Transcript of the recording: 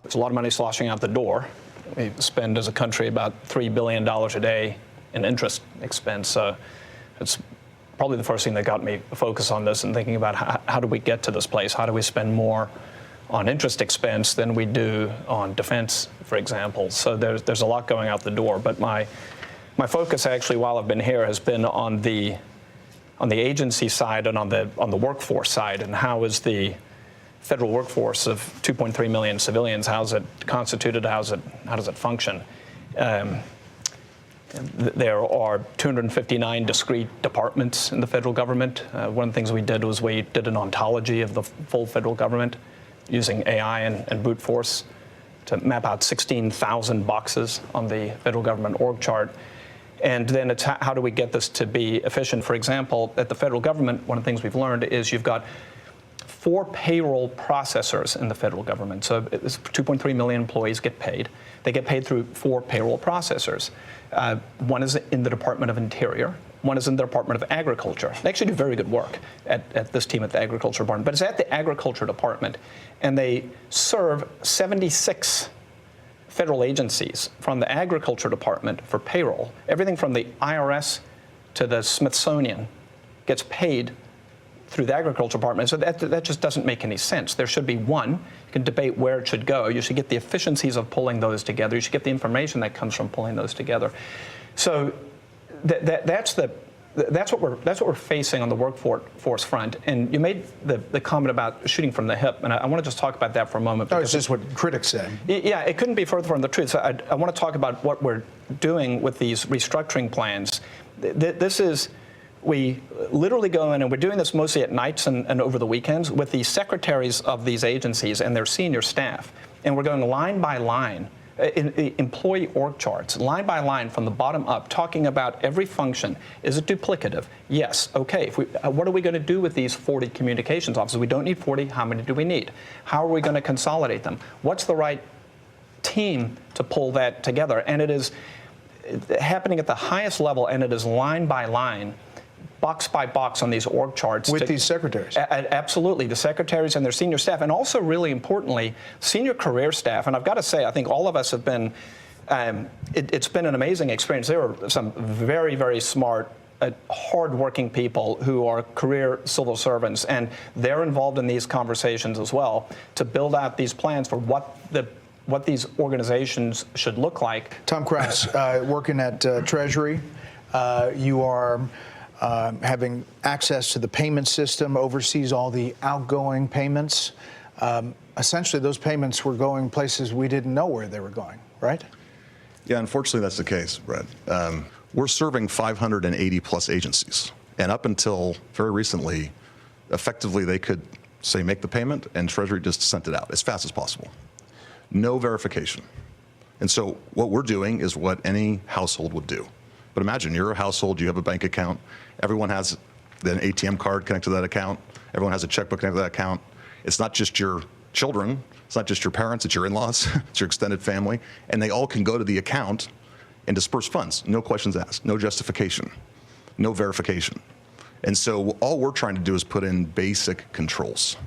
There's a lot of money sloshing out the door. We spend as a country about $3 billion a day in interest expense. So it's probably the first thing that got me focused on this and thinking about how do we get to this place? How do we spend more on interest expense than we do on defense, for example? So there's a lot going out the door. But my focus actually, while I've been here, has been on the agency side and on the workforce side, and how is the federal workforce of 2.3 million civilians, how's it constituted, how does it function? There are 259 discrete departments in the federal government. One of the things we did was we did an ontology of the full federal government using AI and brute force to map out 16,000 boxes on the federal government org chart. And then it's how do we get this to be efficient? For example, at the federal government, one of the things we've learned is you've got 4 payroll processors in the federal government. So 2.3 million employees get paid. They get paid through 4 payroll processors. One is in the Department of Interior. One is in the Department of Agriculture. They actually do very good work at this team at the Agriculture Department. But it's at the Agriculture Department. And they serve 76 federal agencies from the Agriculture Department for payroll. Everything from the IRS to the Smithsonian gets paid through the Agriculture Department. So that just doesn't make any sense. There should be one. You can debate where it should go. You should get the efficiencies of pulling those together. You should get the information that comes from pulling those together. So that's what we're facing on the workforce front. And you made the comment about shooting from the hip, and I want to just talk about that for a moment. No, it's just what critics say. Yeah, it couldn't be further from the truth. So I want to talk about what we're doing with these restructuring plans. This is, we literally go in, and we're doing this mostly at nights and over the weekends, with the secretaries of these agencies and their senior staff. And we're going line by line, in employee org charts, line by line from the bottom up, talking about every function. Is it duplicative? Yes. Okay. What are we going to do with these 40 communications officers? We don't need 40. How many do we need? How are we going to consolidate them? What's the right team to pull that together? And it is happening at the highest level, and it is line by line, box by box on these org charts. With these secretaries? Absolutely. The secretaries and their senior staff, and also, really importantly, senior career staff. And I've got to say, I think all of us have been, it's been an amazing experience. There are some very, very smart, hard-working people who are career civil servants, and they're involved in these conversations as well to build out these plans for what these organizations should look like. Tom Krause, working at Treasury, you are having access to the payment system, oversees all the outgoing payments. Essentially, those payments were going places we didn't know where they were going, right? Yeah, unfortunately, that's the case, Brett. We're serving 580 plus agencies. And up until very recently, effectively, they could say, make the payment, and Treasury just sent it out as fast as possible. No verification. And so what we're doing is what any household would do. But imagine you're a household, you have a bank account, everyone has an ATM card connected to that account, everyone has a checkbook connected to that account. It's not just your children, it's not just your parents, it's your in-laws, it's your extended family, and they all can go to the account and disperse funds. No questions asked, no justification, no verification. And so all we're trying to do is put in basic controls.